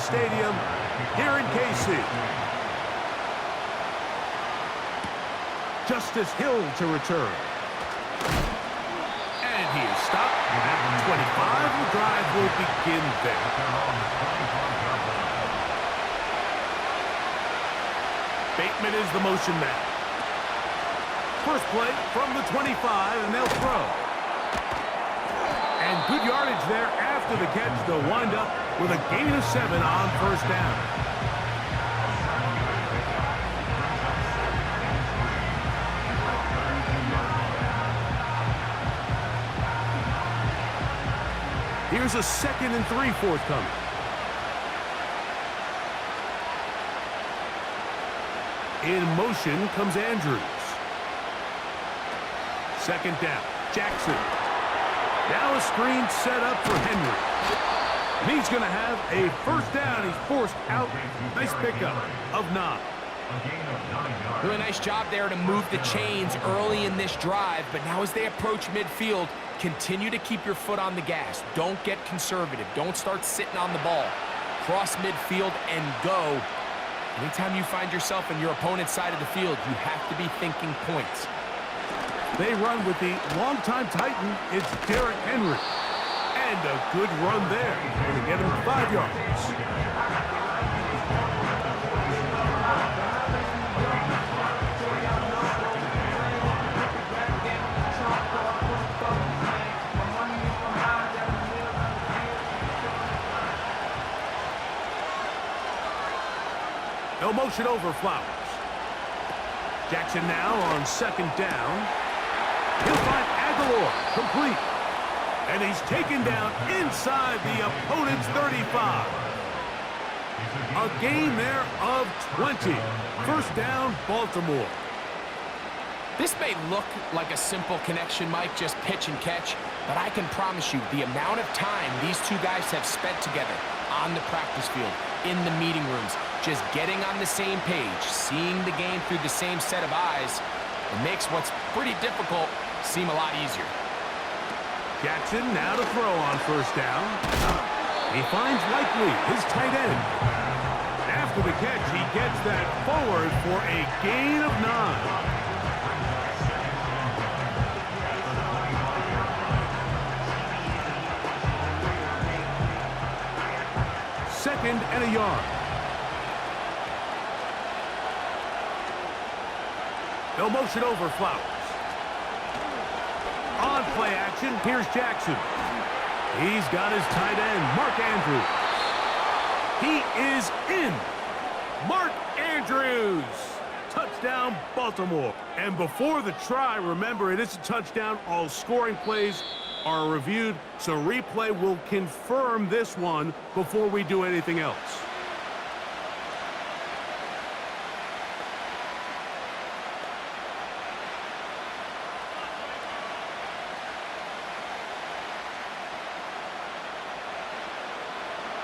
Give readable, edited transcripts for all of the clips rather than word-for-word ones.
Stadium here in KC. Justice Hill to return. And he is stopped at 25. The drive will begin there. Bateman is the motion man. First play from the 25, and they'll throw. And good yardage there after the catch. They'll wind up with a gain of 7 on first down. Here's a 2nd and 3 forthcoming. In motion comes Andrews. 2nd down, Jackson. Now a screen set up for Henry. And he's going to have a first down. He's forced out. Nice pickup of 9. Really nice job there to move the chains early in this drive, but now as they approach midfield, continue to keep your foot on the gas. Don't get conservative. Don't start sitting on the ball. Cross midfield and go. Anytime you find yourself in your opponent's side of the field, you have to be thinking points. They run with the longtime Titan. It's Derrick Henry. And a good run there. Going to get him 5 yards. No motion over Flowers. Jackson now on 2nd down. He'll find Aguilar, complete. And he's taken down inside the opponent's 35. A gain there of 20. First down, Baltimore. This may look like a simple connection, Mike, just pitch and catch, but I can promise you the amount of time these two guys have spent together on the practice field, in the meeting rooms, just getting on the same page, seeing the game through the same set of eyes, it makes what's pretty difficult seem a lot easier. Jackson now to throw on first down. He finds Likely, his tight end. After the catch, he gets that forward for a gain of 9. Second and a yard. No motion over Flowers. On play action, here's Jackson. He's got his tight end, Mark Andrews. He is in. Mark Andrews. Touchdown, Baltimore. And before the try, remember, it is a touchdown. All scoring plays are reviewed, so replay will confirm this one before we do anything else.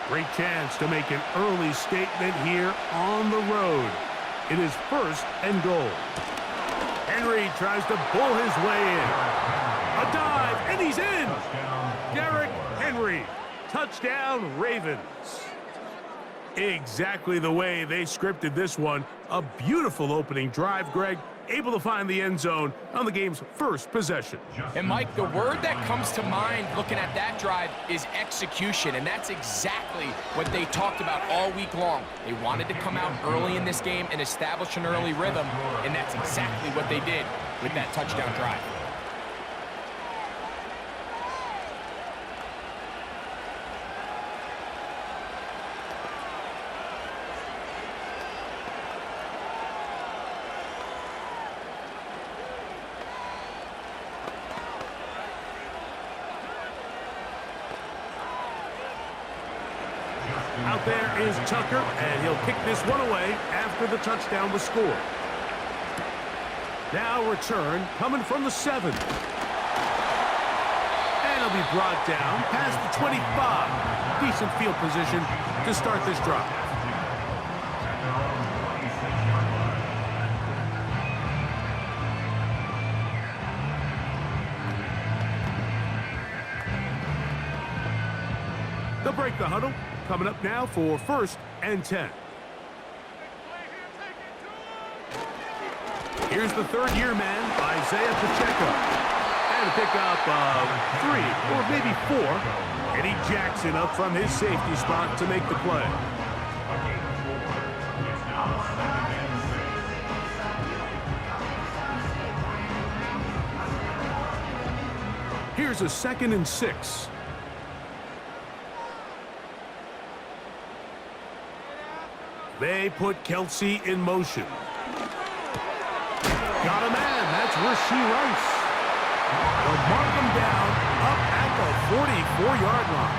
Great chance to make an early statement here on the road. It is 1st and goal. Henry tries to bull his way in. A dive, and he's in! Derrick Henry. Touchdown, Ravens. Exactly the way they scripted this one. A beautiful opening drive, Greg. Able to find the end zone on the game's first possession. And, Mike, the word that comes to mind looking at that drive is execution, and that's exactly what they talked about all week long. They wanted to come out early in this game and establish an early rhythm, and that's exactly what they did with that touchdown drive. Out there is Tucker, and he'll kick this one away after the touchdown was scored. Now return coming from the 7. And he'll be brought down past the 25. Decent field position to start this drive. They'll break the huddle. coming up now for 1st and 10. Here's the third-year man, Isaiah Pacheco. And a pickup of 3 or maybe 4. Eddie Jackson up from his safety spot to make the play. Here's a 2nd and 6. They put Kelsey in motion. Got a man. That's Rashee Rice. They'll mark him down up at the 44-yard line.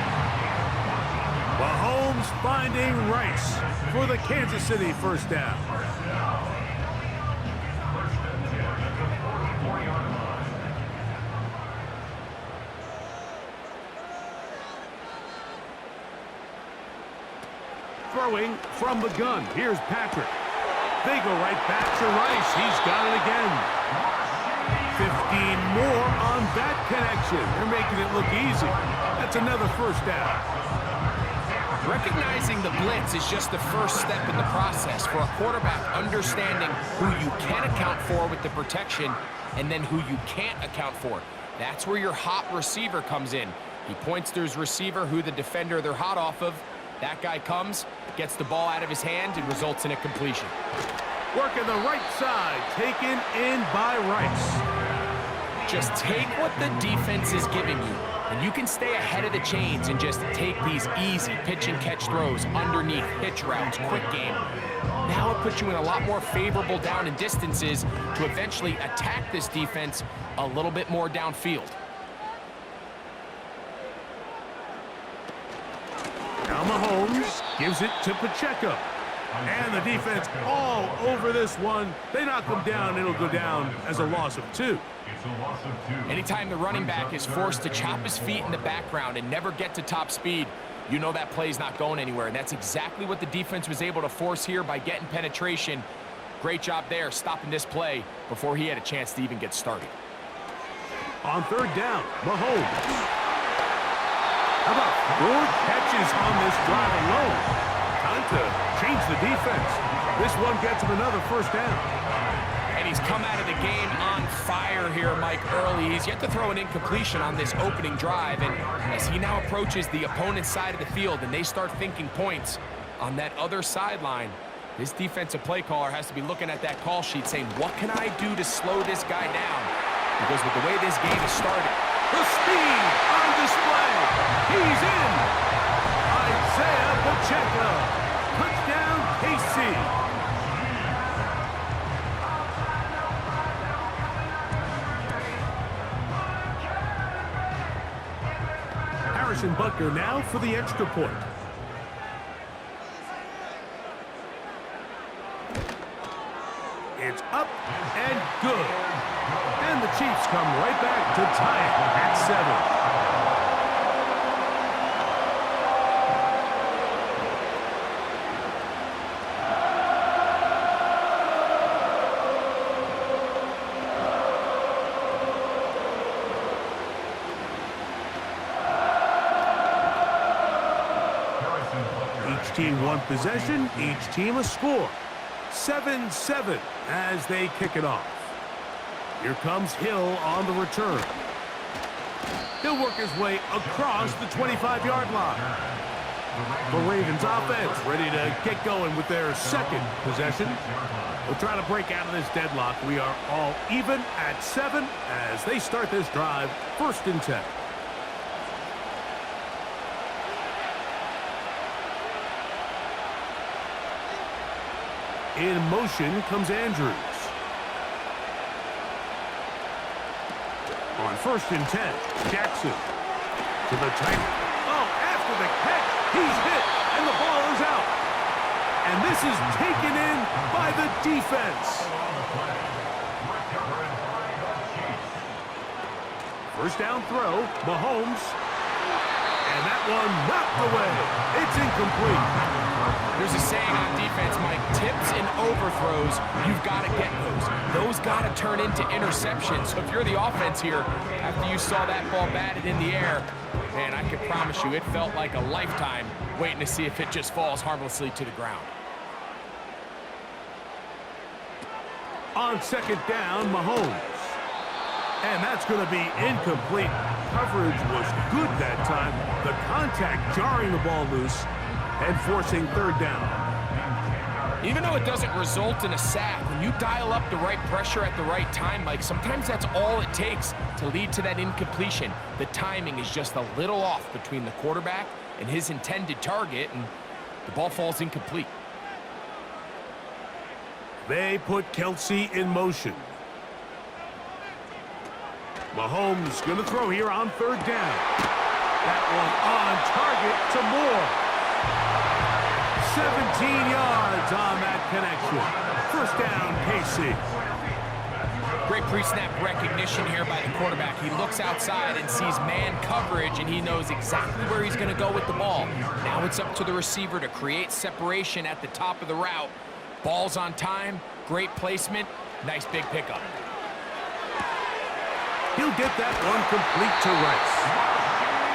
Mahomes finding Rice for the Kansas City first down. Throwing from the gun. Here's Patrick. They go right back to Rice. He's got it again. 15 more on that connection. They're making it look easy. That's another first down. Recognizing the blitz is just the first step in the process for a quarterback, understanding who you can account for with the protection and then who you can't account for. That's where your hot receiver comes in. He points to his receiver, who the defender they're hot off of. That guy comes, gets the ball out of his hand, and results in a completion. Working the right side, taken in by Rice. Just take what the defense is giving you, and you can stay ahead of the chains and just take these easy pitch-and-catch throws underneath, hitch routes, quick game. Now it puts you in a lot more favorable down and distances to eventually attack this defense a little bit more downfield. Now Mahomes gives it to Pacheco. And the defense all over this one. They knock him down. It'll go down as a loss of 2. Anytime the running back is forced to chop his feet in the background and never get to top speed, you know that play's not going anywhere. And that's exactly what the defense was able to force here by getting penetration. Great job there, stopping this play before he had a chance to even get started. On 3rd down, Mahomes. How about 4 catches on this drive alone? Time to change the defense. This one gets him another first down. And he's come out of the game on fire here, Mike, early. He's yet to throw an incompletion on this opening drive. And as he now approaches the opponent's side of the field and they start thinking points on that other sideline, this defensive play caller has to be looking at that call sheet saying, what can I do to slow this guy down? Because with the way this game has started, the speed on display. He's in. Isaiah Pacheco. Touchdown, KC. Harrison Butker now for the extra point. It's up and good. And the Chiefs come right back to tie it at 7. Each team one possession, each team a score. 7-7 as they kick it off. Here comes Hill on the return. He'll work his way across the 25-yard line. The Ravens offense ready to get going with their 2nd possession. We'll try to break out of this deadlock. We are all even at 7 as they start this drive, 1st and 10. In motion comes Andrews. On 1st and 10, Jackson to the tight. Oh, after the catch, he's hit, and the ball is out. And this is taken in by the defense. First down throw, Mahomes. And that one knocked away. It's incomplete. There's a saying on defense, Mike, tips and overthrows, you've got to get those. Those got to turn into interceptions. So if you're the offense here, after you saw that ball batted in the air, man, I can promise you it felt like a lifetime waiting to see if it just falls harmlessly to the ground. On second down, Mahomes. And that's going to be incomplete. Coverage was good that time. The contact jarring the ball loose and forcing third down. Even though it doesn't result in a sack, when you dial up the right pressure at the right time, Mike, sometimes that's all it takes to lead to that incompletion. The timing is just a little off between the quarterback and his intended target, and the ball falls incomplete. They put Kelsey in motion. Mahomes going to throw here on third down. That one on target to Moore. 17 yards on that connection. First down, KC. Great pre-snap recognition here by the quarterback. He looks outside and sees man coverage, and he knows exactly where he's going to go with the ball. Now it's up to the receiver to create separation at the top of the route. Ball's on time, great placement, nice big pickup. He'll get that one complete to Rice.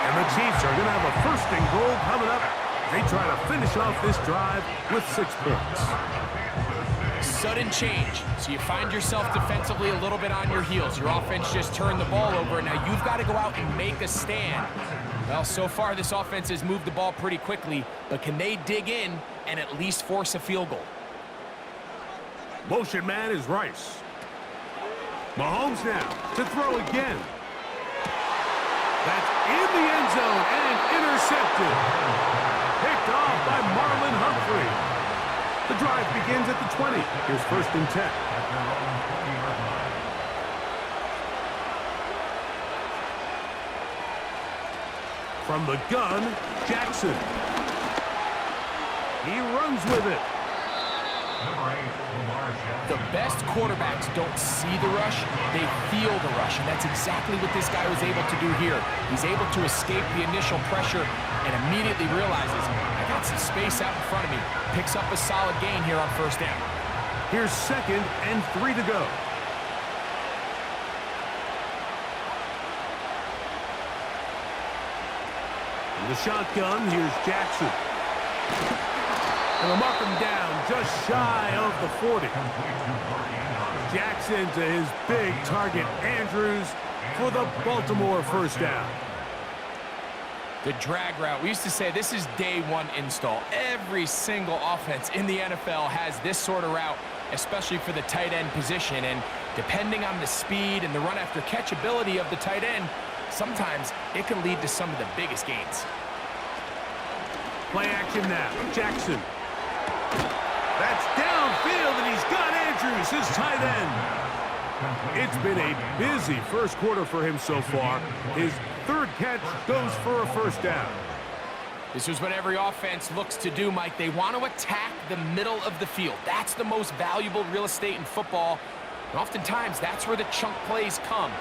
And the Chiefs are going to have a first and goal coming up. They try to finish off this drive with 6 points. Sudden change. So you find yourself defensively a little bit on your heels. Your offense just turned the ball over, and now you've got to go out and make a stand. Well, so far this offense has moved the ball pretty quickly, but can they dig in and at least force a field goal? Motion man is Rice. Mahomes now to throw again. That's in the end zone and intercepted. Picked off by Marlon Humphrey. The drive begins at the 20. Here's first and 10. From the gun, Jackson. He runs with it. The best quarterbacks don't see the rush, they feel the rush, and that's exactly what this guy was able to do here. He's able to escape the initial pressure and immediately realizes, I got some space out in front of me. Picks up a solid gain here on first down. Here's 2nd and 3 to go. In the shotgun, here's Jackson. And they'll mark him down just shy of the 40. Jackson to his big target, Andrews, for the Baltimore first down. The drag route. We used to say this is day one install. Every single offense in the NFL has this sort of route, especially for the tight end position. And depending on the speed and the run after catch ability of the tight end, sometimes it can lead to some of the biggest gains. Play action now. Jackson. That's downfield, and he's got Andrews, his tight end. It's been a busy first quarter for him so far. His 3rd catch goes for a first down. This is what every offense looks to do, Mike. They want to attack the middle of the field. That's the most valuable real estate in football. And oftentimes, that's where the chunk plays come.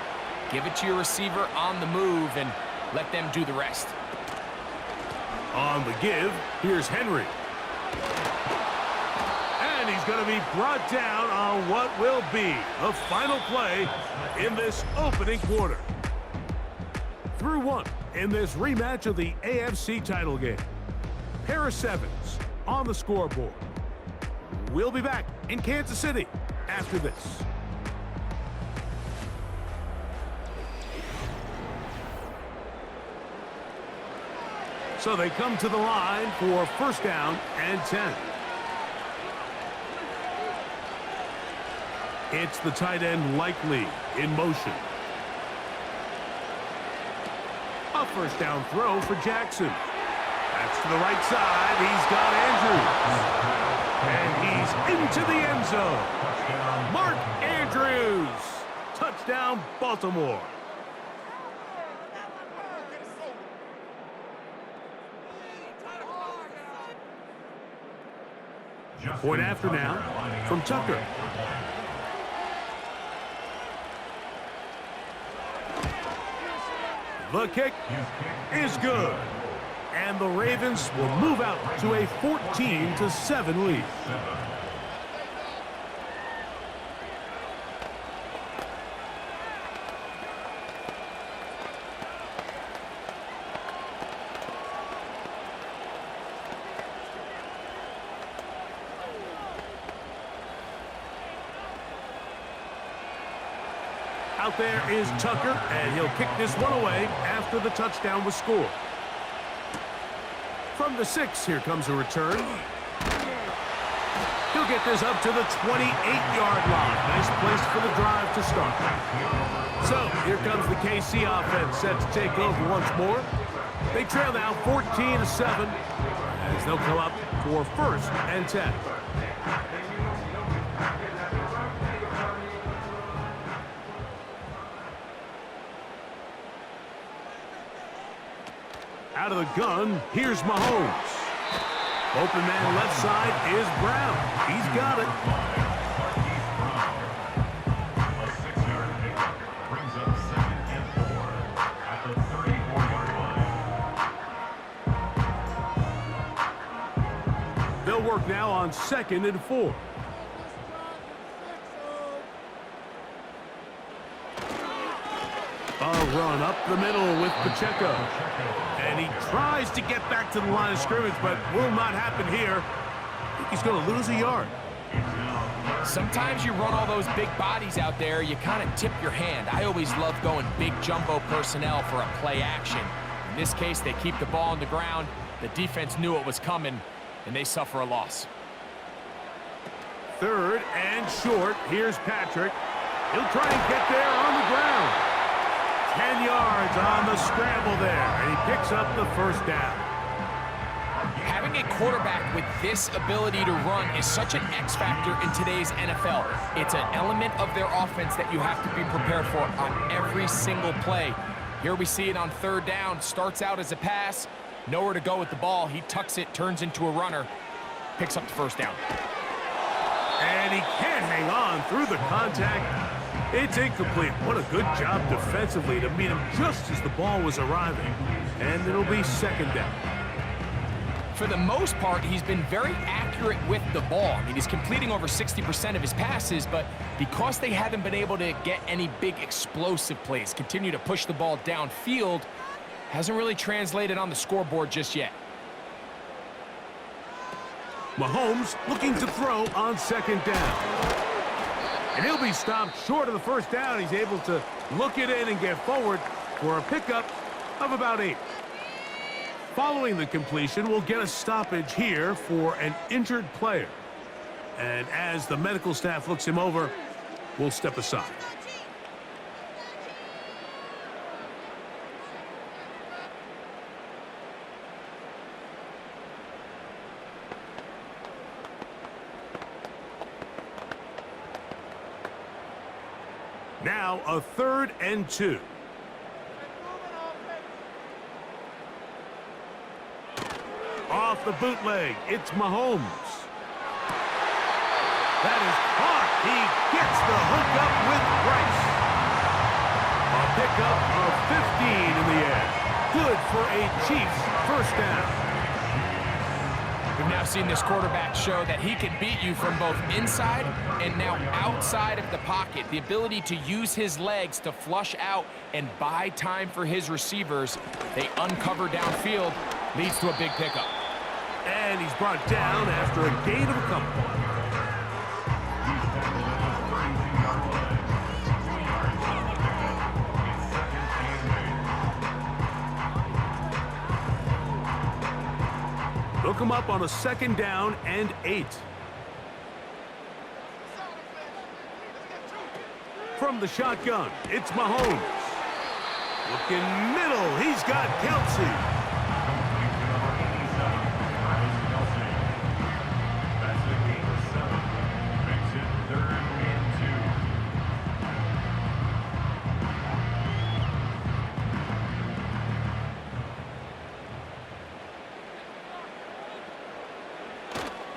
Give it to your receiver on the move and let them do the rest. On the give, here's Henry. And he's going to be brought down on what will be the final play in this opening quarter. Through 1 in this rematch of the AFC title game. Pair of 7s on the scoreboard. We'll be back in Kansas City after this. So they come to the line for first down and 10. It's the tight end Likely in motion. A first down throw for Jackson. That's to the right side. He's got Andrews. And he's into the end zone. Mark Andrews. Touchdown, Baltimore. Point after now from Tucker. The kick is good. And the Ravens will move out to a 14-7 lead. Out there is Tucker, and he'll kick this one away after the touchdown was scored. From the 6, here comes a return. He'll get this up to the 28-yard line. Nice place for the drive to start. So, here comes the KC offense set to take over once more. They trail now 14-7 as they'll come up for 1st and 10. Out of the gun, here's Mahomes. Open man left side is Brown. He's got it. A 6-yard pickup brings up 2nd and 4 at the 34-yard line. They'll work now on 2nd and 4. A run up the middle with Pacheco. And he tries to get back to the line of scrimmage, but will not happen here. I think he's going to lose a yard. Sometimes you run all those big bodies out there, you kind of tip your hand. I always love going big jumbo personnel for a play action. In this case, they keep the ball on the ground. The defense knew it was coming, and they suffer a loss. 3rd and short. Here's Patrick. He'll try and get there on the ground. 10 yards on the scramble there, and he picks up the 1st down. Having a quarterback with this ability to run is such an X factor in today's NFL. It's an element of their offense that you have to be prepared for on every single play. Here we see it on 3rd down. Starts out as a pass, nowhere to go with the ball. He tucks it, turns into a runner, picks up the 1st down. And he can't hang on through the contact. It's incomplete. What a good job defensively to meet him just as the ball was arriving. And it'll be 2nd down. For the most part, he's been very accurate with the ball. I mean, he's completing over 60% of his passes, but because they haven't been able to get any big explosive plays, continue to push the ball downfield, hasn't really translated on the scoreboard just yet. Mahomes looking to throw on 2nd down. And he'll be stopped short of the 1st down. He's able to look it in and get forward for a pickup of about 8. Following the completion, we'll get a stoppage here for an injured player. And as the medical staff looks him over, we'll step aside. Now a 3rd and 2. Off the bootleg, it's Mahomes. That is caught. He gets the hookup with Price. A pickup of 15 in the air. Good for a Chiefs 1st down. We've now seen this quarterback show that he can beat you from both inside and now outside of the pocket. The ability to use his legs to flush out and buy time for his receivers. They uncover downfield, leads to a big pickup. And he's brought down after a gain of a couple. They'll come up on a 2nd down and 8. From the shotgun, it's Mahomes. Looking middle, he's got Kelsey.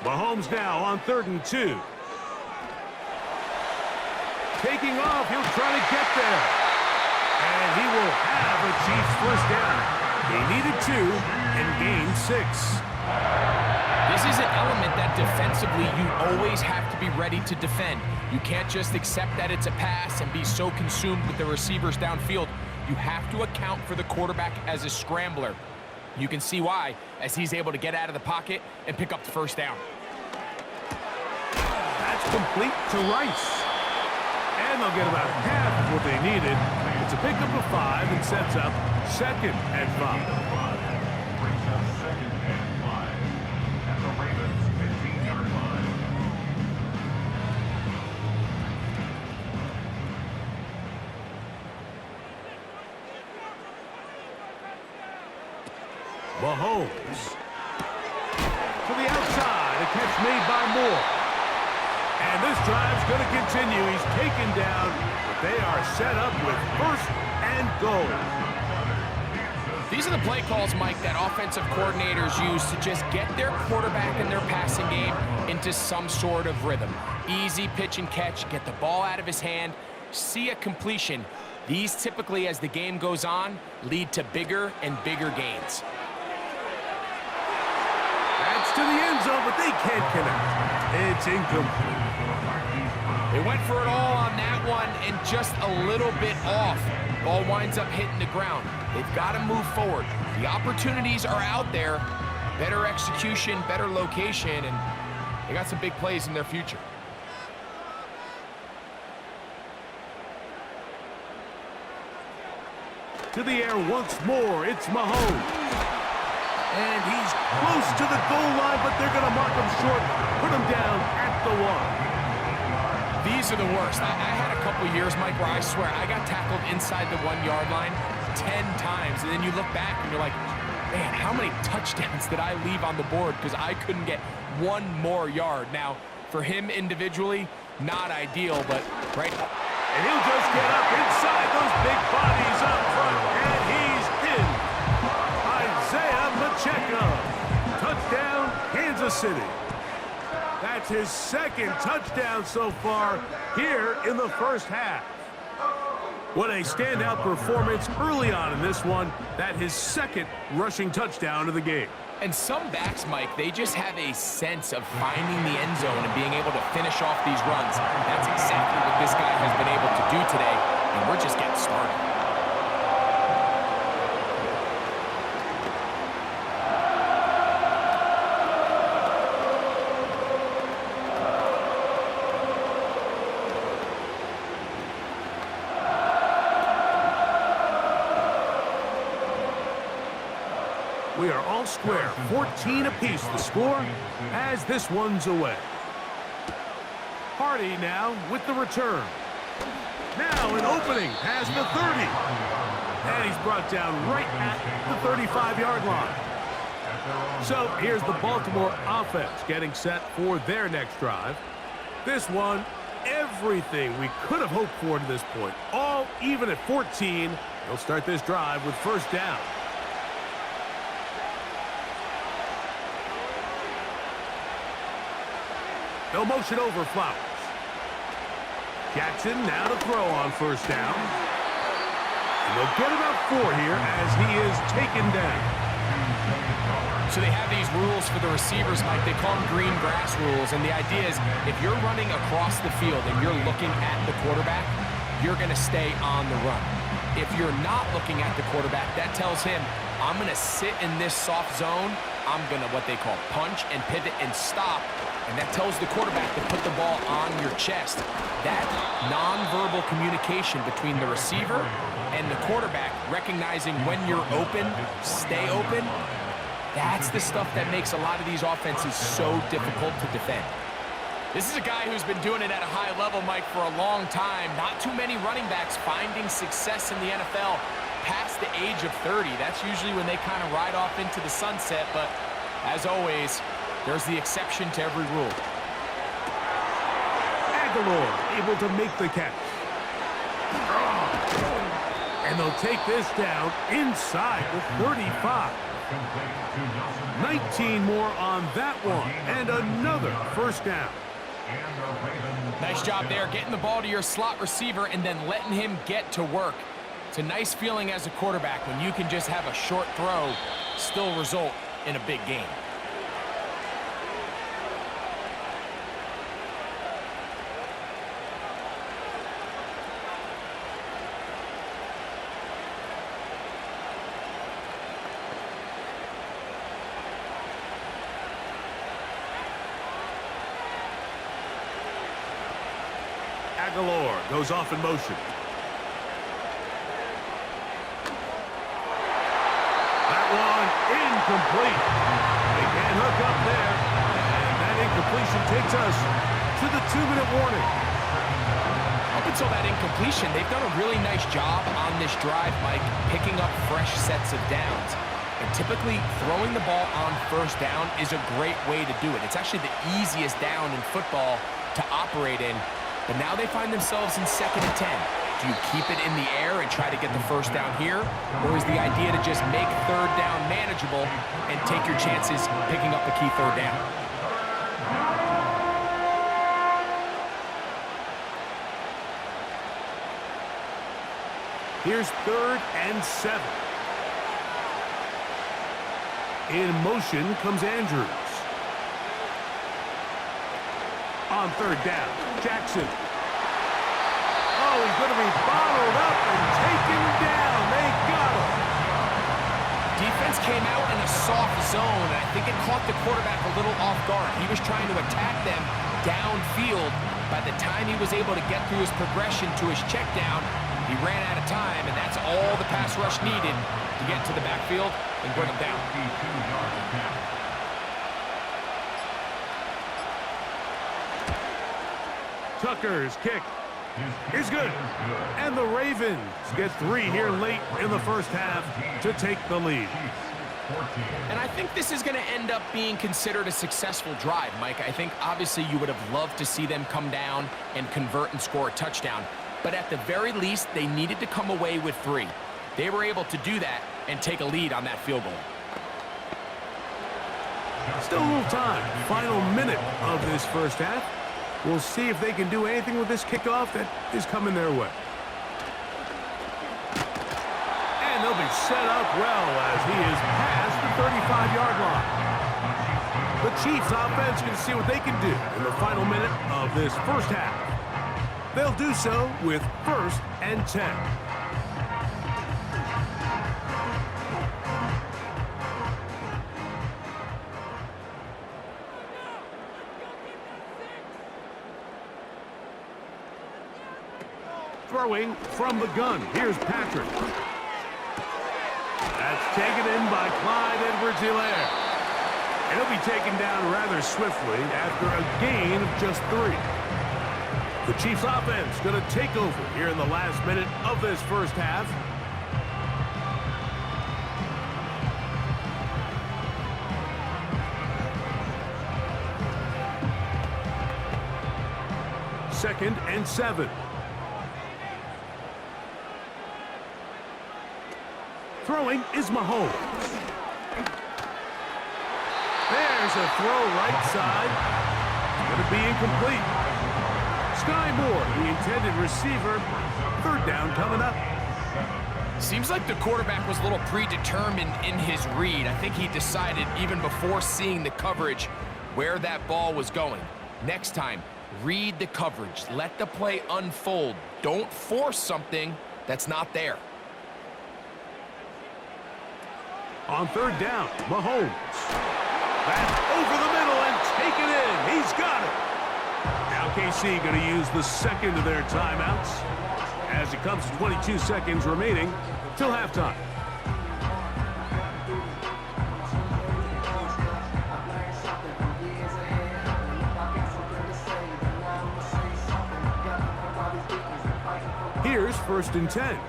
Mahomes now on 3rd and 2. Taking off, he'll try to get there. And he will have a Chiefs 1st down. He needed 2 and gained 6. This is an element that defensively you always have to be ready to defend. You can't just accept that it's a pass and be so consumed with the receivers downfield. You have to account for the quarterback as a scrambler. You can see why, as he's able to get out of the pocket and pick up the 1st down. That's complete to Rice. And they'll get about half of what they needed. It's a pickup of 5 and sets up 2nd and 5. Brings up 2nd and 5 at the Ravens' 15-yard line. Mahomes. To the outside, a catch made by Moore. And this drive's going to continue. He's taken down, but they are set up with 1st and goal. These are the play calls, Mike, that offensive coordinators use to just get their quarterback and their passing game into some sort of rhythm. Easy pitch and catch, get the ball out of his hand, see a completion. These typically, as the game goes on, lead to bigger and bigger gains. That's to the end zone, but they can't connect. It's incomplete. They went for it all on that one and just a little bit off. Ball winds up hitting the ground. They've got to move forward. The opportunities are out there. Better execution, better location, and they got some big plays in their future. To the air once more, it's Mahomes. And he's close to the goal line, but they're going to mark him short, put him down at the 1. These are the worst. I had a couple years, Mike, where I swear I got tackled inside the 1-yard line 10 times, and then you look back and you're like, man, how many touchdowns did I leave on the board because I couldn't get one more yard? Now, for him individually, not ideal, but right. And he'll just get up inside those big bodies up front, and he's in. Isaiah Pacheco. Touchdown, Kansas City. That's his 2nd touchdown so far here in the 1st half. What a standout performance early on in this one. That his 2nd rushing touchdown of the game. And some backs, Mike, they just have a sense of finding the end zone and being able to finish off these runs. That's exactly what this guy has been able to do today, and we're just getting started. We are all square, 14 apiece the score as this one's away. Hardy now with the return. Now an opening past the 30. And he's brought down right at the 35-yard line. So here's the Baltimore offense getting set for their next drive. This one, everything we could have hoped for to this point. All even at 14. They'll start this drive with 1st down. They'll motion over Flowers. Jackson now to throw on 1st down. And they'll get about 4 here as he is taken down. So they have these rules for the receivers, Mike. They call them green grass rules. And the idea is if you're running across the field and you're looking at the quarterback, you're going to stay on the run. If you're not looking at the quarterback, that tells him, I'm going to sit in this soft zone. I'm going to what they call punch and pivot and stop. And that tells the quarterback to put the ball on your chest. That nonverbal communication between the receiver and the quarterback, recognizing when you're open, stay open, that's the stuff that makes a lot of these offenses so difficult to defend. This is a guy who's been doing it at a high level, Mike, for a long time. Not too many running backs finding success in the NFL past the age of 30. That's usually when they kind of ride off into the sunset, but as always, there's the exception to every rule. Aguilar able to make the catch. And they'll take this down inside the 35. 19 more on that one. And another 1st down. Nice job there, getting the ball to your slot receiver and then letting him get to work. It's a nice feeling as a quarterback when you can just have a short throw still result in a big game. Aguilar goes off in motion. That one incomplete. They can't hook up there. And that incompletion takes us to the 2-minute warning. Up until that incompletion, they've done a really nice job on this drive, Mike, picking up fresh sets of downs. And typically, throwing the ball on first down is a great way to do it. It's actually the easiest down in football to operate in. But now they find themselves in 2nd and 10. Do you keep it in the air and try to get the first down here? Or is the idea to just make 3rd down manageable and take your chances picking up the key 3rd down? Here's 3rd and 7. In motion comes Andrews. On 3rd down, Jackson. Oh, he's going to be bottled up and taken down. They got him. Defense came out in a soft zone, and I think it caught the quarterback a little off guard. He was trying to attack them downfield. By the time he was able to get through his progression to his check down, he ran out of time, and that's all the pass rush needed to get to the backfield and bring him down. Tucker's kick is good. And the Ravens get 3 here late in the first half to take the lead. And I think this is going to end up being considered a successful drive, Mike. I think obviously you would have loved to see them come down and convert and score a touchdown. But at the very least, they needed to come away with 3. They were able to do that and take a lead on that field goal. Still a little time. Final minute of this first half. We'll see if they can do anything with this kickoff that is coming their way. And they'll be set up well as he is past the 35-yard line. The Chiefs offense can see what they can do in the final minute of this first half. They'll do so with 1st and 10. Throwing from the gun. Here's Patrick. That's taken in by Clyde Edwards-Helaire. And he'll be taken down rather swiftly after a gain of just 3. The Chiefs offense going to take over here in the last minute of this first half. Second and 7. Throwing is Mahomes. There's a throw right side. Going to be incomplete. Sky Moore, the intended receiver. 3rd down coming up. Seems like the quarterback was a little predetermined in his read. I think he decided even before seeing the coverage where that ball was going. Next time, read the coverage. Let the play unfold. Don't force something that's not there. On 3rd down, Mahomes. That's over the middle and taken in. He's got it. Now KC going to use the second of their timeouts as it comes to 22 seconds remaining till halftime. Here's 1st and 10.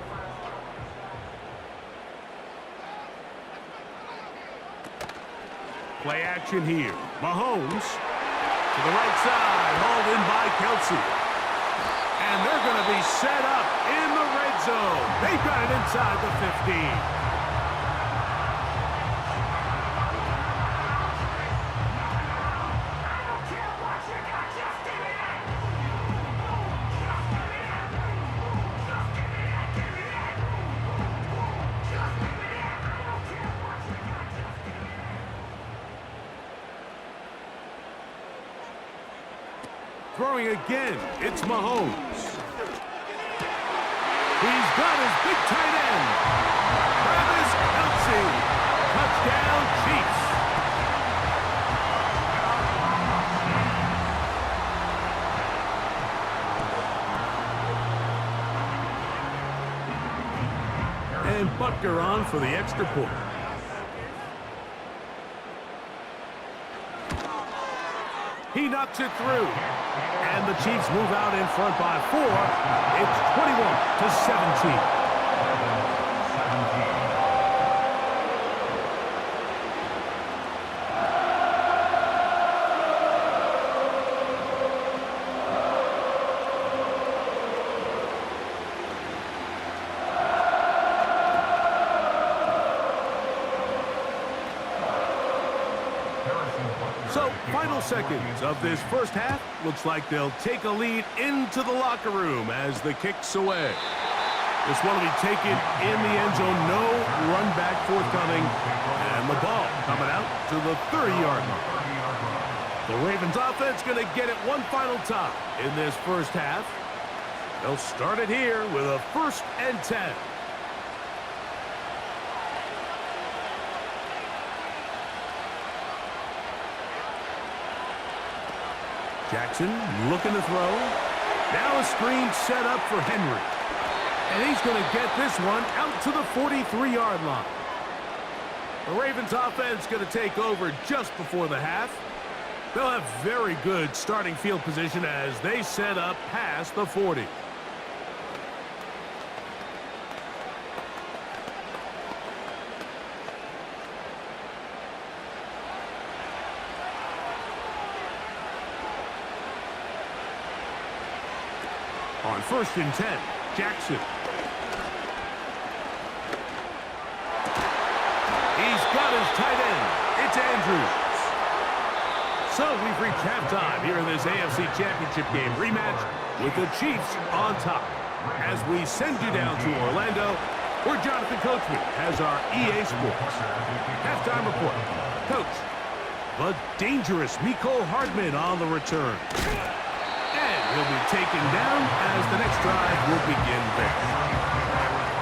Play action here. Mahomes to the right side, hauled in by Kelsey. And they're going to be set up in the red zone. They've got it inside the 15. Throwing again, it's Mahomes. He's got his big tight end. Travis Kelce. Touchdown, Chiefs. Butker on for the extra point. He knocks it through. And the Chiefs move out in front by 4. It's 21-17. So, final seconds of this first half. Looks like they'll take a lead into the locker room as the kick's away. This one will be taken in the end zone. No run back forthcoming. And the ball coming out to the 30-yard line. The Ravens offense going to get it one final time in this first half. They'll start it here with a 1st and 10. Jackson looking to throw. Now a screen set up for Henry. And he's going to get this one out to the 43-yard line. The Ravens offense going to take over just before the half. They'll have very good starting field position as they set up past the 40. On 1st and 10, Jackson. He's got his tight end. It's Andrews. So we've reached halftime here in this AFC Championship game rematch with the Chiefs on top. As we send you down to Orlando, where Jonathan Coachman has our EA Sports halftime report. Coach, the dangerous Mecole Hardman on the return. He'll be taken down as the next drive will begin there.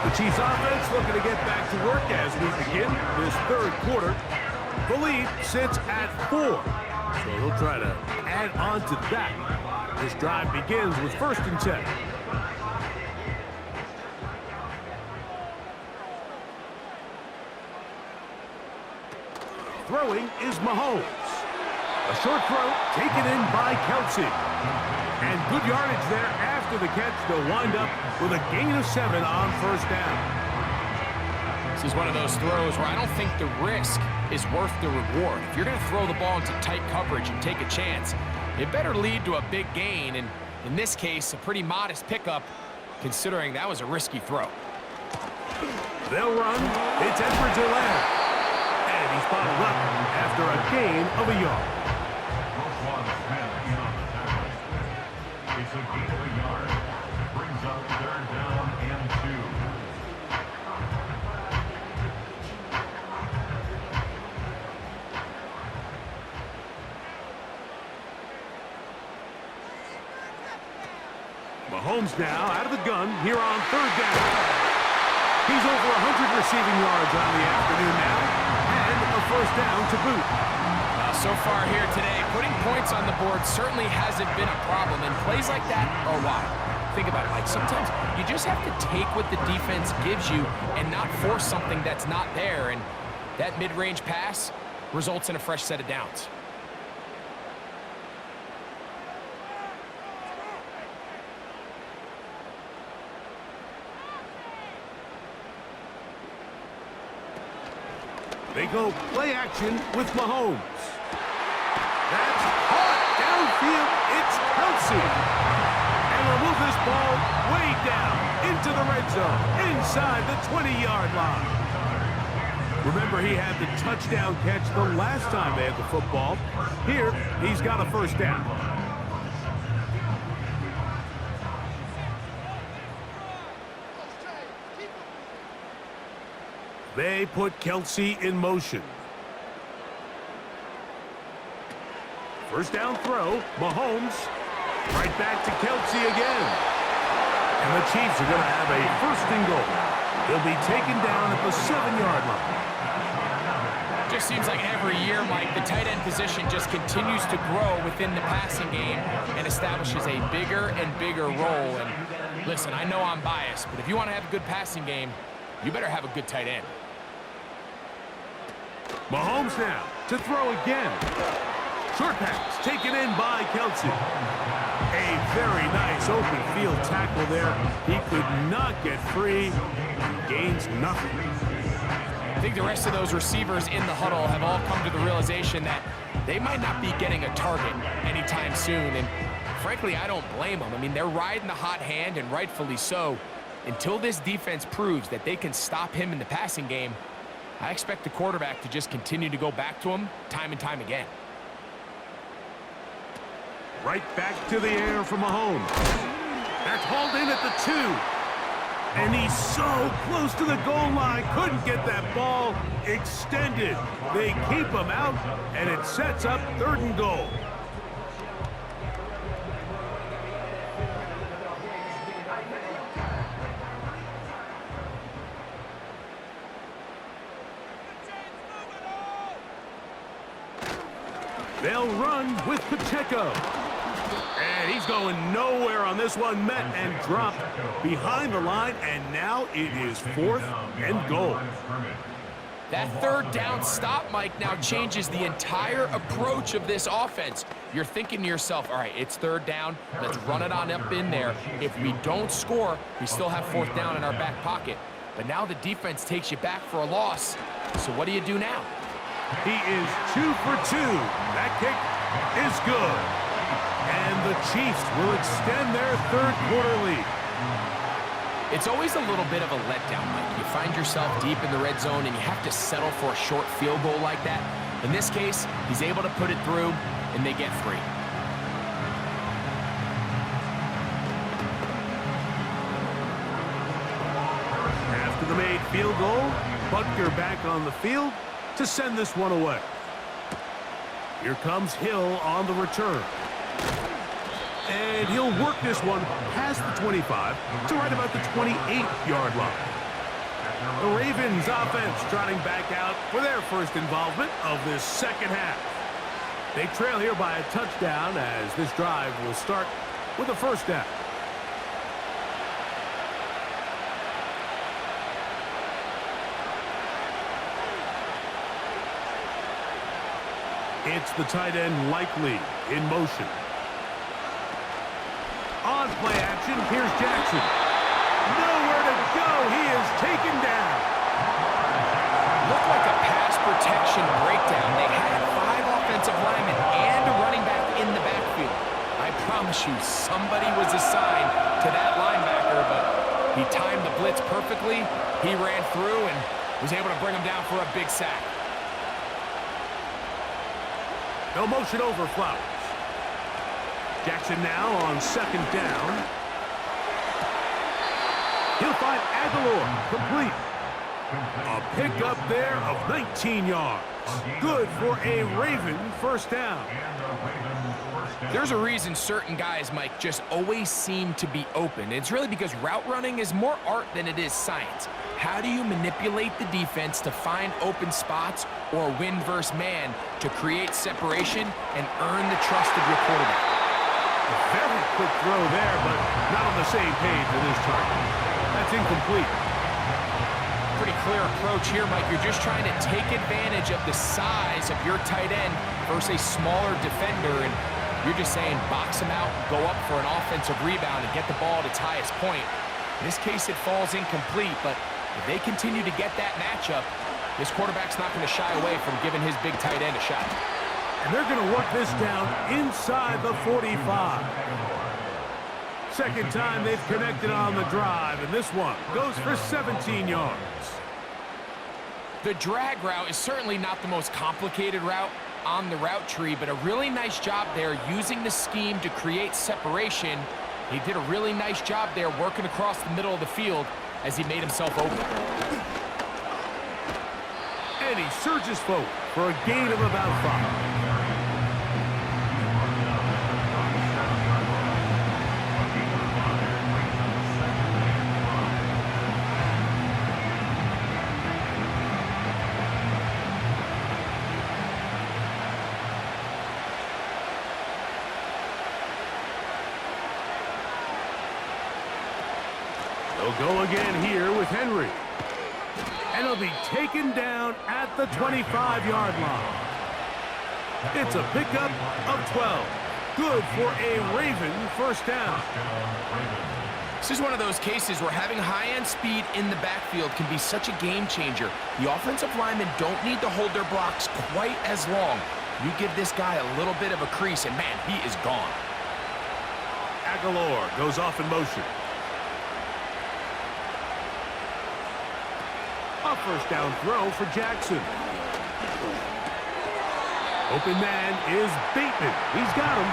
The Chiefs offense looking to get back to work as we begin this 3rd quarter. The lead sits at 4, so they'll try to add on to that. This drive begins with 1st and 10. Throwing is Mahomes. A short throw taken in by Kelsey. And good yardage there after the catch. They'll wind up with a gain of 7 on 1st down. This is one of those throws where I don't think the risk is worth the reward. If you're going to throw the ball into tight coverage and take a chance, it better lead to a big gain. And in this case, a pretty modest pickup, considering that was a risky throw. They'll run. It's Edwards-Helaire. And he's bottled up after a gain of a yard. It's a gain of a yard. Brings up 3rd down and 2. Mahomes now out of the gun here on 3rd down. He's over 100 receiving yards on the afternoon now, and a 1st down to boot. So far here today, putting points on the board certainly hasn't been a problem, and plays like that are why. Think about it, like sometimes you just have to take what the defense gives you and not force something that's not there, and that mid-range pass results in a fresh set of downs. They go play action with Mahomes. That's hot downfield. It's Kelsey. And will move this ball way down into the red zone, inside the 20-yard line. Remember, he had the touchdown catch the last time they had the football. Here, he's got a 1st down. They put Kelsey in motion. 1st down throw, Mahomes. Right back to Kelsey again. And the Chiefs are going to have a 1st and goal. They'll be taken down at the 7-yard line. Just seems like every year, Mike, the tight end position just continues to grow within the passing game and establishes a bigger and bigger role. And listen, I know I'm biased, but if you want to have a good passing game, you better have a good tight end. Mahomes now to throw again. Short pass taken in by Kelsey. A very nice open field tackle there. He could not get free. Gains nothing. I think the rest of those receivers in the huddle have all come to the realization that they might not be getting a target anytime soon. And frankly, I don't blame them. I mean, they're riding the hot hand, and rightfully so. Until this defense proves that they can stop him in the passing game, I expect the quarterback to just continue to go back to him time and time again. Right back to the air for Mahomes. That's hauled in at the 2. And he's so close to the goal line. Couldn't get that ball extended. They keep him out, and it sets up 3rd and goal. They'll run with Pacheco. And he's going nowhere on this one. Met and dropped behind the line, and now it is 4th and goal. That 3rd down stop, Mike, now changes the entire approach of this offense. You're thinking to yourself, all right, it's 3rd down. Let's run it on up in there. If we don't score, we still have 4th down in our back pocket. But now the defense takes you back for a loss. So what do you do now? He is 2 for 2. That kick is good. And the Chiefs will extend their 3rd quarter lead. It's always a little bit of a letdown, Mike. You find yourself deep in the red zone and you have to settle for a short field goal like that. In this case, he's able to put it through, and they get 3. After the made field goal, Butker back on the field to send this one away. Here comes Hill on the return. And he'll work this one past the 25 to right about the 28-yard line. The Ravens offense trotting back out for their first involvement of this 2nd half. They trail here by a touchdown as this drive will start with a 1st down. It's the tight end Likely in motion. On play action, here's Jackson. Nowhere to go. He is taken down. Looked like a pass protection breakdown. They had 5 offensive linemen and a running back in the backfield. I promise you, somebody was assigned to that linebacker, but he timed the blitz perfectly. He ran through and was able to bring him down for a big sack. No motion over Flowers. Jackson now on 2nd down. He'll find Aguilar complete. A pickup there of 19 yards. Good for a Raven 1st down. There's a reason certain guys, Mike, just always seem to be open. It's really because route running is more art than it is science. How do you manipulate the defense to find open spots or win versus man to create separation and earn the trust of your quarterback? A very quick throw there, but not on the same page for this target. That's incomplete. Pretty clear approach here, Mike. You're just trying to take advantage of the size of your tight end versus a smaller defender, and you're just saying box him out, go up for an offensive rebound, and get the ball at its highest point. In this case, it falls incomplete, but if they continue to get that matchup, this quarterback's not going to shy away from giving his big tight end a shot. And they're going to work this down inside the 45. 2nd time they've connected on the drive, and this one goes for 17 yards. The drag route is certainly not the most complicated route on the route tree, but a really nice job there using the scheme to create separation. He did a really nice job there working across the middle of the field as he made himself open. And he surges forward for a gain of about 5. They'll go again here with Henry. And he'll be taken down at the 25-yard line. It's a pickup of 12. Good for a Raven first down. This is one of those cases where having high-end speed in the backfield can be such a game changer. The offensive linemen don't need to hold their blocks quite as long. You give this guy a little bit of a crease, and man, he is gone. Aguilar goes off in motion. A first down throw for Jackson. Open man is Bateman. He's got him.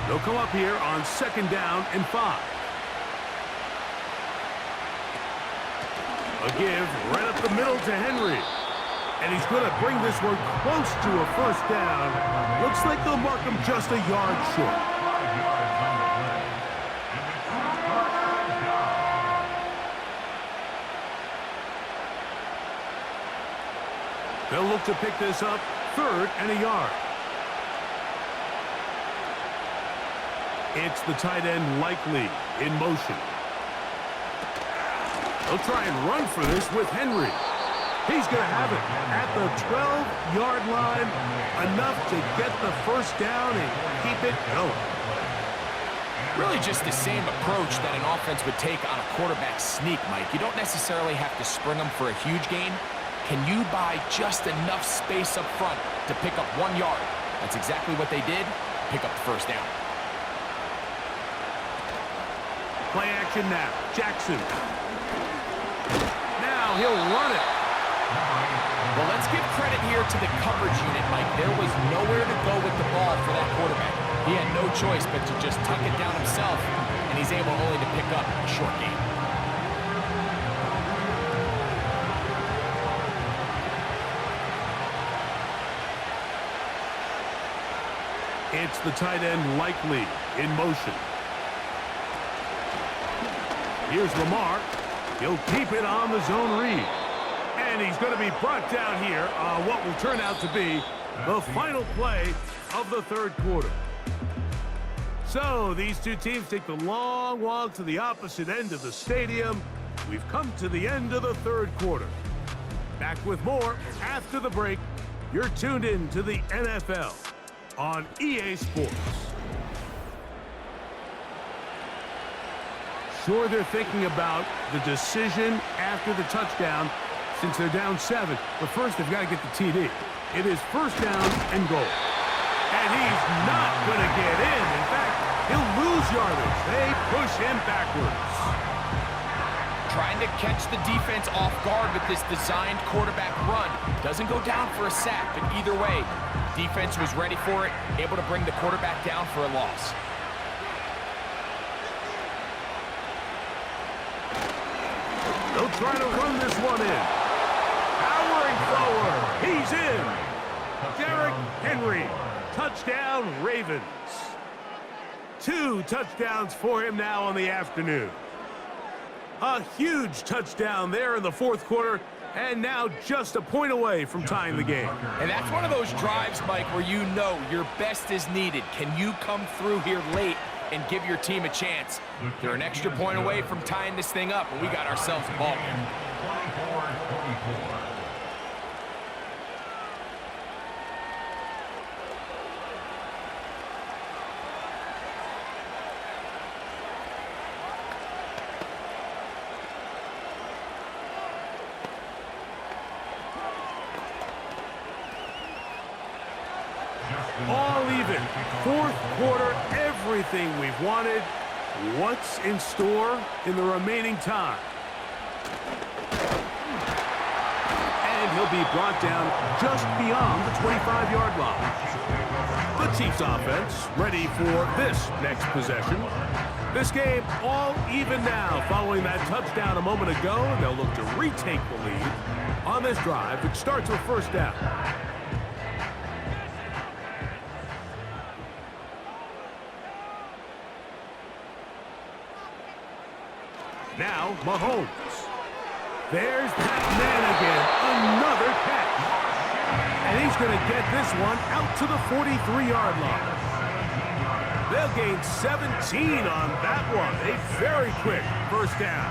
They'll come up here on 2nd down and 5. A give right up the middle to Henry. And he's going to bring this one close to a first down. Looks like they'll mark him just a yard short. They'll look to pick this up 3rd and a yard. It's the tight end Likely in motion. They'll try and run for this with Henry. He's going to have it at the 12-yard line, enough to get the first down and keep it going. Really just the same approach that an offense would take on a quarterback sneak, Mike. You don't necessarily have to spring them for a huge gain. Can you buy just enough space up front to pick up 1 yard? That's exactly what they did. Pick up the first down. Play action now. Jackson. Now he'll run it. Well, let's give credit here to the coverage unit, Mike. There was nowhere to go with the ball for that quarterback. He had no choice but to just tuck it down himself, and he's able only to pick up a short gain. It's the tight end Likely in motion. Here's Lamar. He'll keep it on the zone read. And he's going to be brought down here on what will turn out to be the final play of the 3rd quarter. So these two teams take the long walk to the opposite end of the stadium. We've come to the end of the 3rd quarter. Back with more after the break. You're tuned in to the NFL on EA Sports. Sure, they're thinking about the decision after the touchdown since they're down 7. But first, they've got to get the TD. It is first down and goal. And he's not going to get in. In fact, he'll lose yardage. They push him backwards. Trying to catch the defense off guard with this designed quarterback run. Doesn't go down for a sack, but either way, defense was ready for it, able to bring the quarterback down for a loss. They'll try to run this one in. Powering forward. He's in. Derrick Henry. Touchdown, Ravens. 2 touchdowns for him now on the afternoon. A huge touchdown there in the 4th quarter, and now just a point away from tying the game. And that's one of those drives, Mike, where you know your best is needed. Can you come through here late and give your team a chance? They're an extra point away from tying this thing up, and we got ourselves a ball game. 24-24. All even. 4th quarter, everything we've wanted. What's in store in the remaining time? And he'll be brought down just beyond the 25-yard line. The Chiefs offense ready for this next possession. This game all even now following that touchdown a moment ago, and they'll look to retake the lead on this drive, which starts with first down. Now, Mahomes. There's that man again. Another catch. And he's going to get this one out to the 43-yard line. They'll gain 17 on that one. A very quick first down.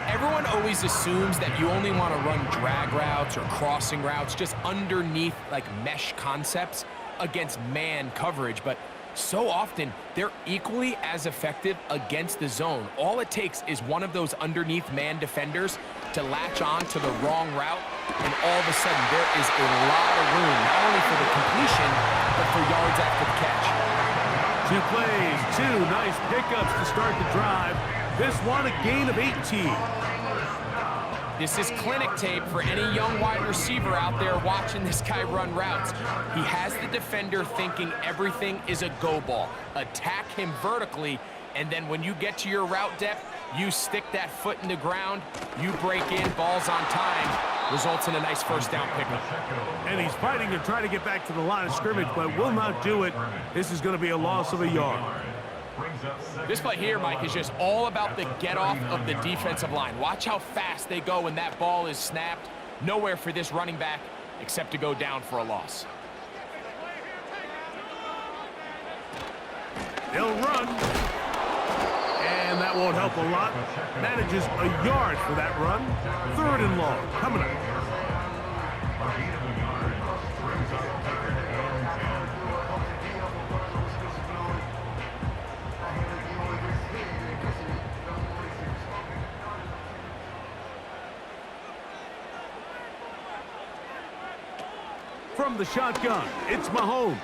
Everyone always assumes that you only want to run drag routes or crossing routes just underneath like mesh concepts against man coverage, but so often they're equally as effective against the zone. All it takes is one of those underneath man defenders to latch on to the wrong route, and all of a sudden there is a lot of room, not only for the completion, but for yards after the catch. 2 plays, 2 nice pickups to start the drive. This one a gain of 18. This is clinic tape for any young wide receiver out there watching this guy run routes. He has the defender thinking everything is a go ball. Attack him vertically, and then when you get to your route depth, you stick that foot in the ground, you break in, balls on time, results in a nice first down pickup. And he's fighting to try to get back to the line of scrimmage, but will not do it. This is going to be a loss of a yard. This play here, Mike, is just all about the get-off of the defensive line. Watch how fast they go when that ball is snapped. Nowhere for this running back except to go down for a loss. They'll run. And that won't help a lot. Manages a yard for that run. 3rd and long. Coming up. From the shotgun, it's Mahomes.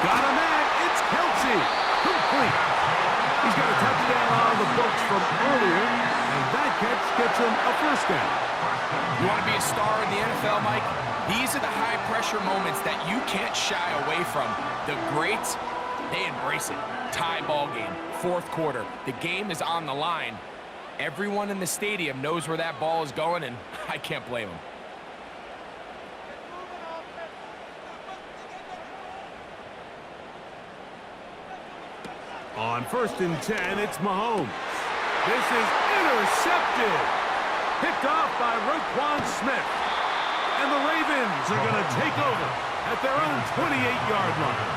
Got a man, it's Kelsey. Complete. He's got a touchdown on the books from earlier, and that catch gets him a first down. You want to be a star in the NFL, Mike? These are the high-pressure moments that you can't shy away from. The greats, they embrace it. Tie ball game, 4th quarter. The game is on the line. Everyone in the stadium knows where that ball is going, and I can't blame them. On 1st and 10, it's Mahomes. This is intercepted. Picked off by Roquan Smith. And the Ravens are going to take over at their own 28-yard line.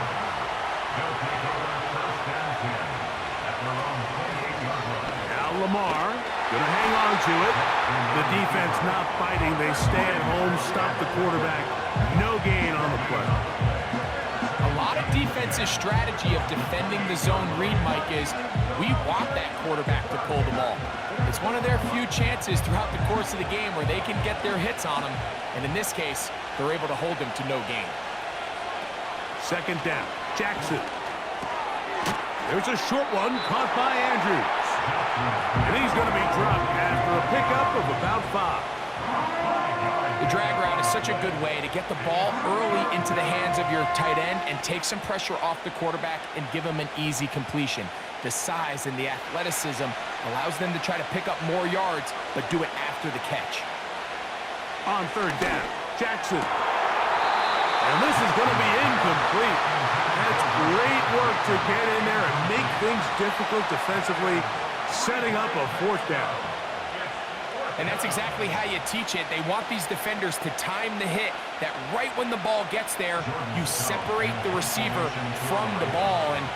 Now Lamar going to hang on to it. The defense not fighting. They stay at home, stop the quarterback. No gain on the play. A lot of defense's strategy of defending the zone read, Mike, is we want that quarterback to pull the ball. It's one of their few chances throughout the course of the game where they can get their hits on him, and in this case, they're able to hold him to no gain. 2nd down, Jackson. There's a short one caught by Andrews. And he's going to be dropped after a pickup of about 5. The drag route is such a good way to get the ball early into the hands of your tight end and take some pressure off the quarterback and give him an easy completion. The size and the athleticism allows them to try to pick up more yards, but do it after the catch. On 3rd down, Jackson. And this is going to be incomplete. That's great work to get in there and make things difficult defensively, setting up a 4th down. And that's exactly how you teach it. They want these defenders to time the hit, that right when the ball gets there, you separate the receiver from the ball. And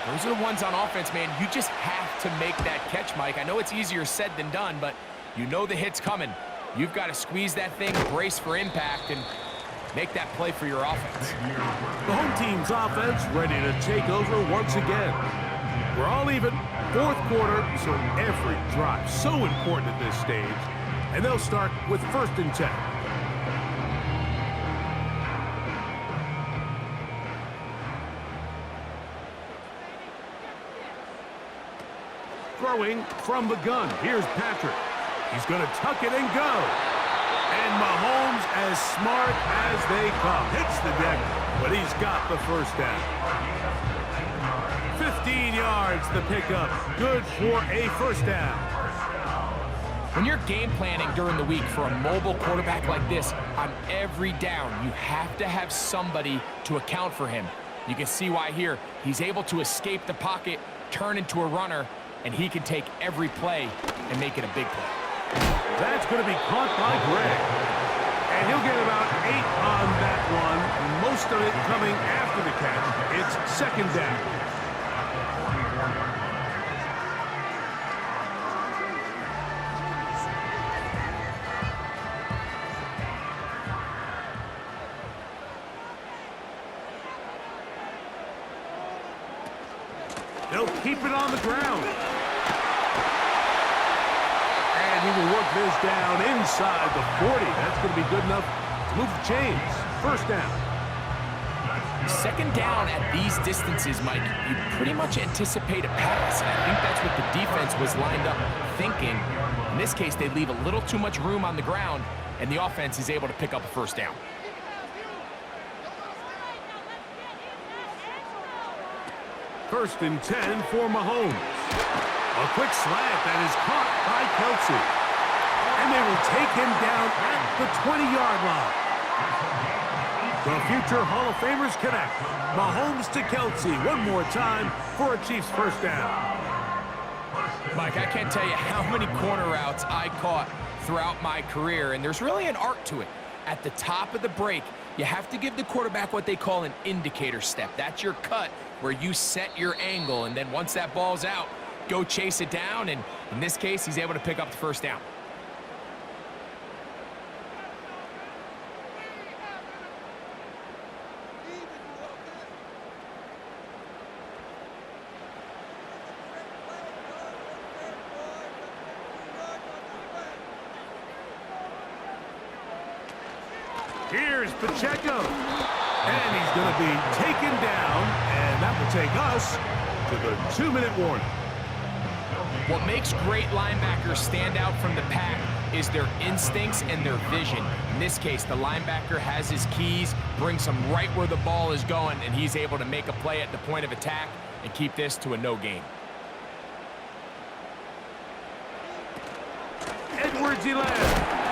those are the ones on offense, man. You just have to make that catch, Mike. I know it's easier said than done, but you know the hit's coming. You've got to squeeze that thing, brace for impact, and make that play for your offense. The home team's offense ready to take over once again. We're all even. 4th quarter, so every drive so important at this stage. And they'll start with 1st and 10. Throwing from the gun. Here's Patrick. He's going to tuck it and go. And Mahomes, as smart as they come, hits the deck, but he's got the first down. 15 yards, the pickup. Good for a first down. When you're game planning during the week for a mobile quarterback like this, on every down, you have to have somebody to account for him. You can see why here. He's able to escape the pocket, turn into a runner, and he can take every play and make it a big play. That's going to be caught by Greg. And he'll get about 8 on that one, most of it coming after the catch. It's second down. They'll keep it on the ground. And he will work this down inside the 40. That's going to be good enough to move the chains. First down. Second down at these distances, Mike, you pretty much anticipate a pass. And I think that's what the defense was lined up thinking. In this case, they leave a little too much room on the ground, and the offense is able to pick up a first down. First and 10 for Mahomes. A quick slant that is caught by Kelsey. And they will take him down at the 20-yard line. The future Hall of Famers connect. Mahomes to Kelsey one more time for a Chiefs first down. Mike, I can't tell you how many corner routes I caught throughout my career, and there's really an art to it. At the top of the break, you have to give the quarterback what they call an indicator step. That's your cut where you set your angle, and then once that ball's out, go chase it down, and in this case, he's able to pick up the first down. Here's Pacheco. And he's going to be taken down, and that will take us to the 2-minute warning. What makes great linebackers stand out from the pack is their instincts and their vision. In this case, the linebacker has his keys, brings him right where the ball is going, and he's able to make a play at the point of attack and keep this to a no gain. Edwards-Helaire.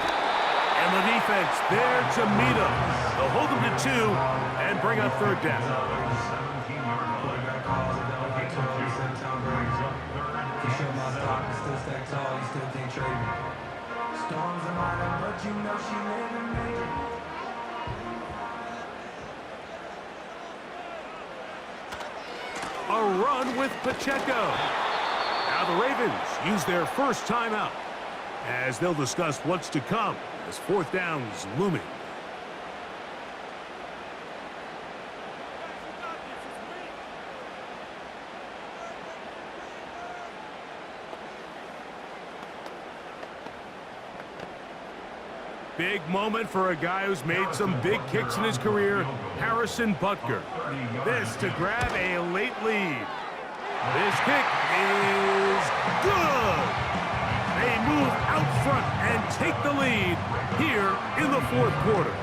And the defense there to meet him. They'll hold him to 2 and bring up third down. A run with Pacheco. Now the Ravens use their first timeout as they'll discuss what's to come as fourth down's looming. Big moment for a guy who's made some big kicks in his career, Harrison Butker. This to grab a late lead. This kick is good. They move out front and take the lead here in the fourth quarter.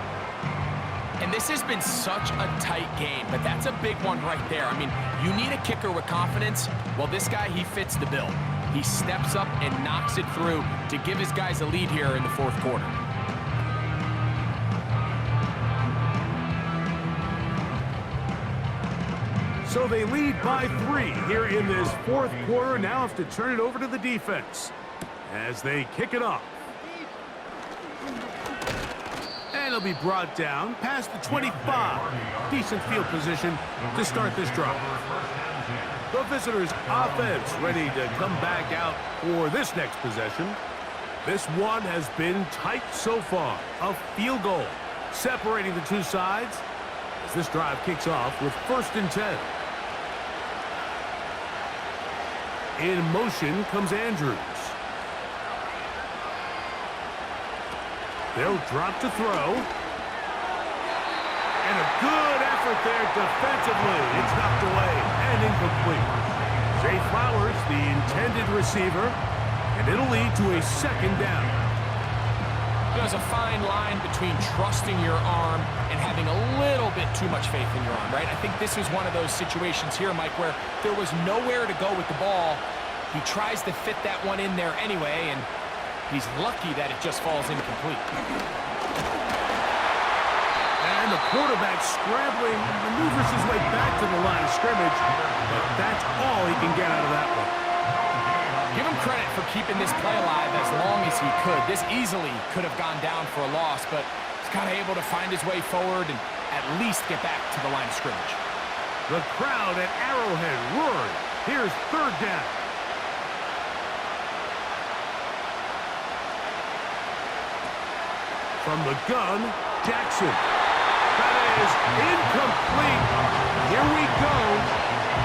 And this has been such a tight game, but that's a big one right there. I mean, you need a kicker with confidence. Well, this guy, he fits the bill. He steps up and knocks it through to give his guys a lead here in the fourth quarter. So they lead by 3 here in this fourth quarter. Now have to turn it over to the defense as they kick it off. And it'll be brought down past the 25. Decent field position to start this drive. The visitors' offense ready to come back out for this next possession. This one has been tight so far. A field goal separating the two sides as this drive kicks off with first and 10. In motion comes Andrews. They'll drop to throw. And a good effort there defensively. It's knocked away and incomplete. Zay Flowers, the intended receiver, and it'll lead to a second down. There's a fine line between trusting your arm and having a little bit too much faith in your arm, right? I think this is one of those situations here, Mike, where there was nowhere to go with the ball. He tries to fit that one in there anyway, and he's lucky that it just falls incomplete. And the quarterback scrambling, maneuvers his way back to the line of scrimmage, but that's all he can get out of that one. Give him credit for keeping this play alive as long as he could. This easily could have gone down for a loss, but kind of able to find his way forward and at least get back to the line of scrimmage. The crowd at Arrowhead roaring. Here's third down. From the gun, Jackson. That is incomplete. Here we go.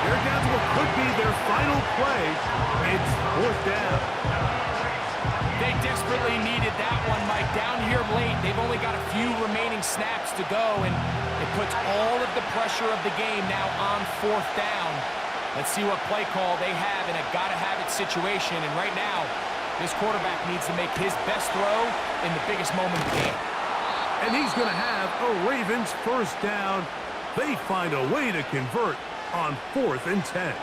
They're down to what could be their final play. It's fourth down. They desperately needed that one, Mike. Down here late, they've only got a few remaining snaps to go, and it puts all of the pressure of the game now on fourth down. Let's see what play call they have in a gotta-have-it situation, and right now, this quarterback needs to make his best throw in the biggest moment of the game. And he's going to have a Ravens first down. They find a way to convert on 4th and 10.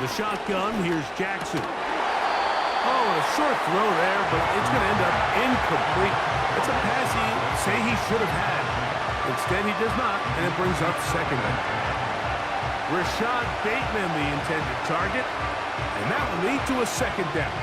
The shotgun, here's Jackson. Oh, a short throw there, but it's going to end up incomplete. It's a pass he say he should have had. Instead, he does not, and it brings up second down. Rashad Bateman, the intended target, and that will lead to a second down.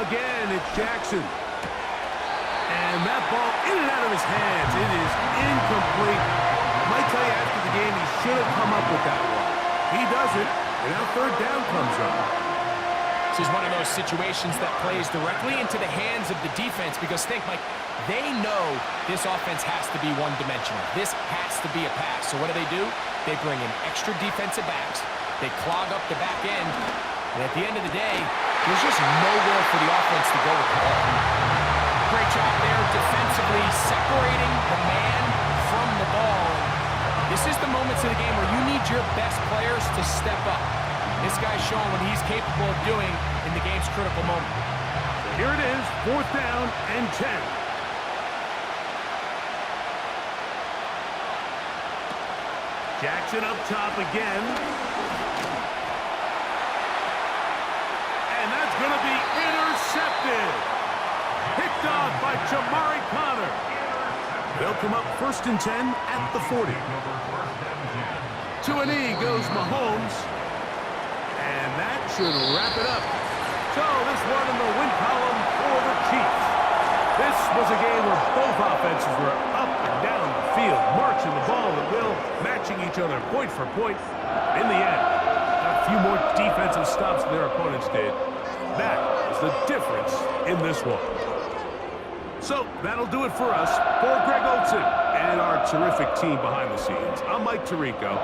Again, it's Jackson. And that ball in and out of his hands. It is incomplete. I might tell you after the game he should have come up with that one. He doesn't, and now third down comes up. This is one of those situations that plays directly into the hands of the defense because think, Mike, they know this offense has to be one-dimensional. This has to be a pass. So what do? They bring in extra defensive backs. They clog up the back end. And at the end of the day, there's just nowhere for the offense to go with the ball. Great job there defensively, separating the man from the ball. This is the moments of the game where you need your best players to step up. This guy's showing what he's capable of doing in the game's critical moment. Here it is, 4th down and 10. Jackson up top again. And that's going to be intercepted. Picked off by Jamari Connor. They'll come up 1st and 10 at the 40. To a knee goes Mahomes. And that should wrap it up. So this one in the win column for the Chiefs. This was a game where both offenses were up and down the field, marching the ball at will, matching each other point for point. In the end, a few more defensive stops than their opponents did. That is the difference in this one. So that'll do it for us. For Greg Olson and our terrific team behind the scenes, I'm Mike Tirico.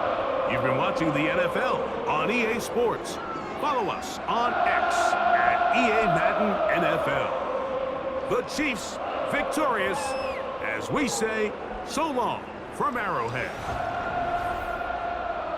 You've been watching the NFL on EA Sports. Follow us on X at EA Madden NFL. The Chiefs victorious as we say so long from Arrowhead.